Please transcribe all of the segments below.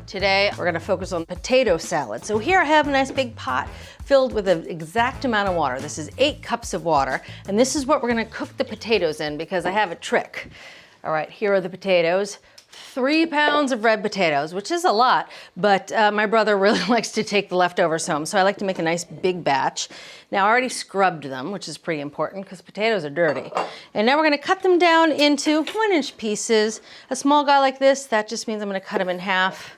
Today, we're gonna focus on potato salad. So here I have a nice big pot filled with an exact amount of water. This is 8 cups of water, and this is what we're gonna cook the potatoes in because I have a trick. All right, here are the potatoes. 3 pounds of red potatoes, which is a lot, but my brother really likes to take the leftovers home, so I like to make a nice big batch. Now I already scrubbed them, which is pretty important because potatoes are dirty. And now we're gonna cut them down into 1-inch pieces. A small guy like this, that just means I'm gonna cut him in half.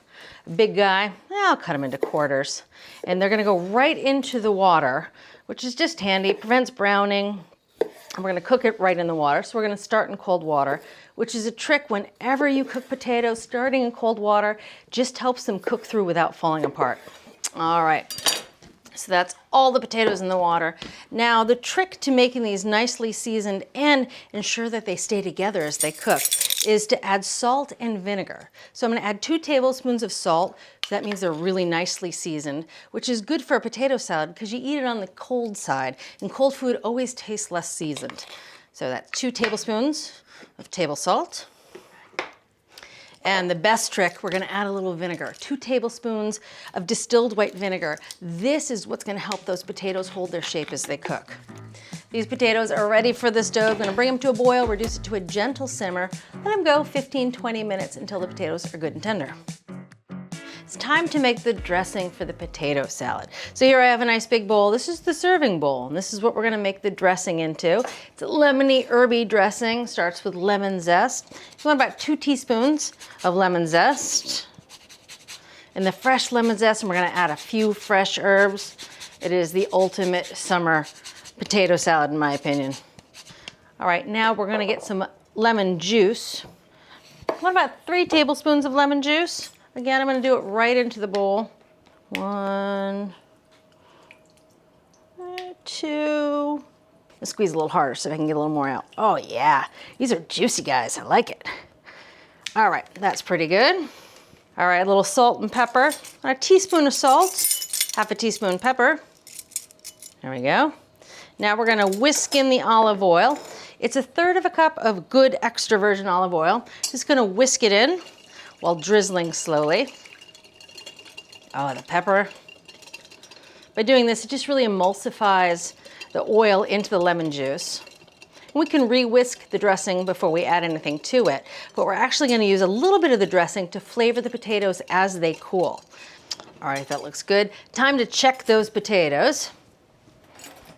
A big guy, I'll cut them into quarters. And they're gonna go right into the water, which is just handy, it prevents browning. And we're gonna cook it right in the water. So we're gonna start in cold water, which is a trick whenever you cook potatoes. Starting in cold water just helps them cook through without falling apart. All right, so that's all the potatoes in the water. Now the trick to making these nicely seasoned and ensure that they stay together as they cook is to add salt and vinegar. So I'm gonna add 2 tablespoons of salt. So that means they're really nicely seasoned, which is good for a potato salad because you eat it on the cold side, and cold food always tastes less seasoned. So that's 2 tablespoons of table salt. And the best trick, we're gonna add a little vinegar, 2 tablespoons of distilled white vinegar. This is what's gonna help those potatoes hold their shape as they cook. These potatoes are ready for the stove. I'm gonna bring them to a boil, reduce it to a gentle simmer, let them go 15-20 minutes until the potatoes are good and tender. It's time to make the dressing for the potato salad. So here I have a nice big bowl. This is the serving bowl, and this is what we're gonna make the dressing into. It's a lemony, herby dressing, starts with lemon zest. You want about 2 teaspoons of lemon zest. And the fresh lemon zest, and we're gonna add a few fresh herbs. It is the ultimate summer potato salad, in my opinion. All right, now we're gonna get some lemon juice. What about 3 tablespoons of lemon juice? Again, I'm gonna do it right into the bowl. 1, 2. I'll squeeze a little harder so I can get a little more out. Oh yeah, these are juicy guys, I like it. All right, that's pretty good. All right, a little salt and pepper. A teaspoon of salt, half a teaspoon pepper. There we go. Now we're gonna whisk in the olive oil. It's 1/3 cup of good extra virgin olive oil. Just gonna whisk it in while drizzling slowly. Oh, the pepper. By doing this, it just really emulsifies the oil into the lemon juice. We can re-whisk the dressing before we add anything to it, but we're actually gonna use a little bit of the dressing to flavor the potatoes as they cool. All right, that looks good. Time to check those potatoes.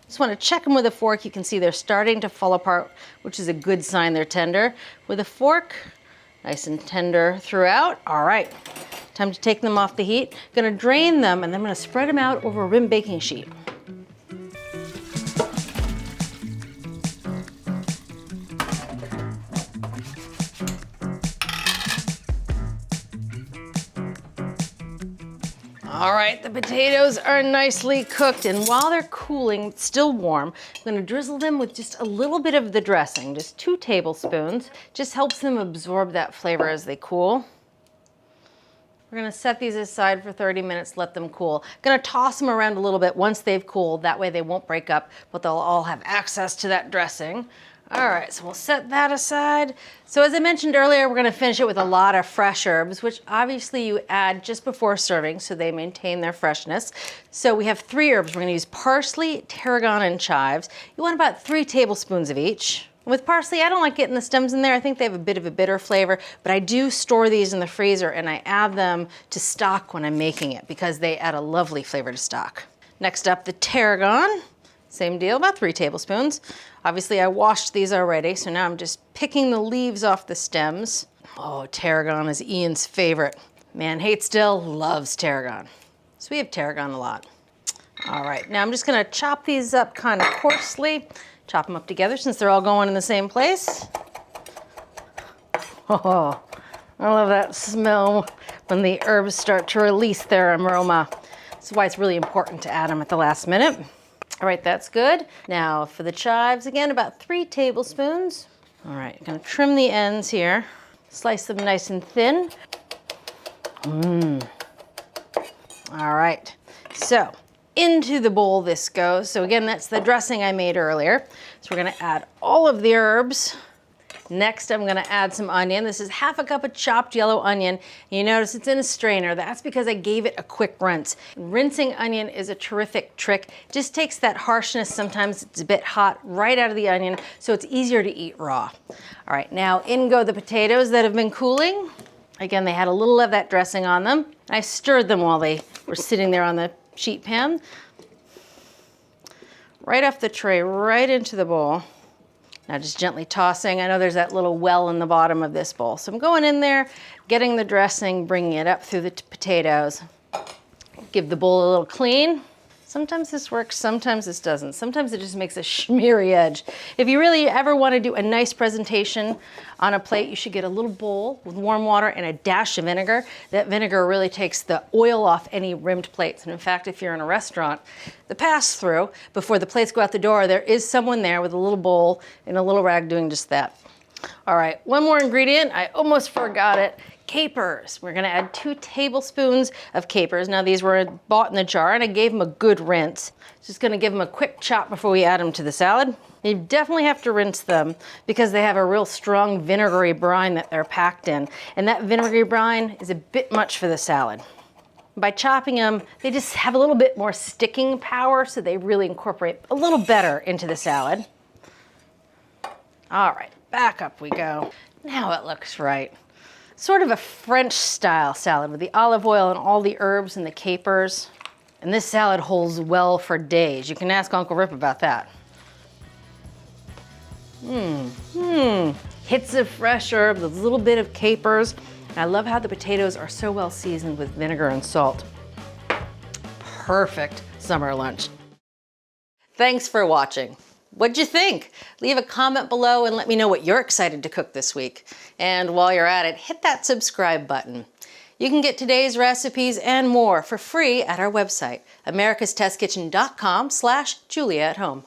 Just want to check them with a fork. You can see they're starting to fall apart, which is a good sign they're tender. With a fork, nice and tender throughout. All right, time to take them off the heat. Gonna drain them, and then I'm gonna spread them out over a rim baking sheet. All right, the potatoes are nicely cooked, and while they're cooling, still warm, I'm gonna drizzle them with just a little bit of the dressing, just 2 tablespoons. Just helps them absorb that flavor as they cool. We're gonna set these aside for 30 minutes, let them cool. Gonna toss them around a little bit once they've cooled, that way they won't break up, but they'll all have access to that dressing. All right, so we'll set that aside. So as I mentioned earlier, we're gonna finish it with a lot of fresh herbs, which obviously you add just before serving so they maintain their freshness. So we have 3 herbs. We're gonna use parsley, tarragon, and chives. You want about 3 tablespoons of each. With parsley, I don't like getting the stems in there. I think they have a bit of a bitter flavor, but I do store these in the freezer and I add them to stock when I'm making it because they add a lovely flavor to stock. Next up, the tarragon. Same deal, about 3 tablespoons. Obviously, I washed these already, so now I'm just picking the leaves off the stems. Oh, tarragon is Ian's favorite. Man hates dill, loves tarragon. So we have tarragon a lot. All right, now I'm just gonna chop these up kind of coarsely, chop them up together since they're all going in the same place. Oh, I love that smell when the herbs start to release their aroma. That's why it's really important to add them at the last minute. All right, that's good. Now for the chives, again, about 3 tablespoons. All right, gonna trim the ends here. Slice them nice and thin. All right, so into the bowl this goes. So again, that's the dressing I made earlier. So we're gonna add all of the herbs, Next, I'm gonna add some onion. This is half a cup of chopped yellow onion. You notice it's in a strainer. That's because I gave it a quick rinse. Rinsing onion is a terrific trick. Just takes that harshness, sometimes it's a bit hot, right out of the onion, so it's easier to eat raw. All right, now in go the potatoes that have been cooling. Again, they had a little of that dressing on them. I stirred them while they were sitting there on the sheet pan. Right off the tray, right into the bowl. Now just gently tossing. I know there's that little well in the bottom of this bowl. So I'm going in there, getting the dressing, bringing it up through the potatoes. Give the bowl a little clean. Sometimes this works, sometimes this doesn't. Sometimes it just makes a smeary edge. If you really ever want to do a nice presentation on a plate, you should get a little bowl with warm water and a dash of vinegar. That vinegar really takes the oil off any rimmed plates. And in fact, if you're in a restaurant, the pass-through, before the plates go out the door, there is someone there with a little bowl and a little rag doing just that. All right, one more ingredient. I almost forgot it. Capers. We're gonna add 2 tablespoons of capers. Now these were bought in the jar and I gave them a good rinse. Just gonna give them a quick chop before we add them to the salad. You definitely have to rinse them because they have a real strong vinegary brine that they're packed in. And that vinegary brine is a bit much for the salad. By chopping them, they just have a little bit more sticking power, so they really incorporate a little better into the salad. All right, back up we go. Now it looks right. Sort of a French style salad with the olive oil and all the herbs and the capers. And this salad holds well for days. You can ask Uncle Rip about that. Hits of fresh herbs, a little bit of capers. And I love how the potatoes are so well seasoned with vinegar and salt. Perfect summer lunch. Thanks for watching. What'd you think? Leave a comment below and let me know what you're excited to cook this week. And while you're at it, hit that subscribe button. You can get today's recipes and more for free at our website, americastestkitchen.com/JuliaAtHome.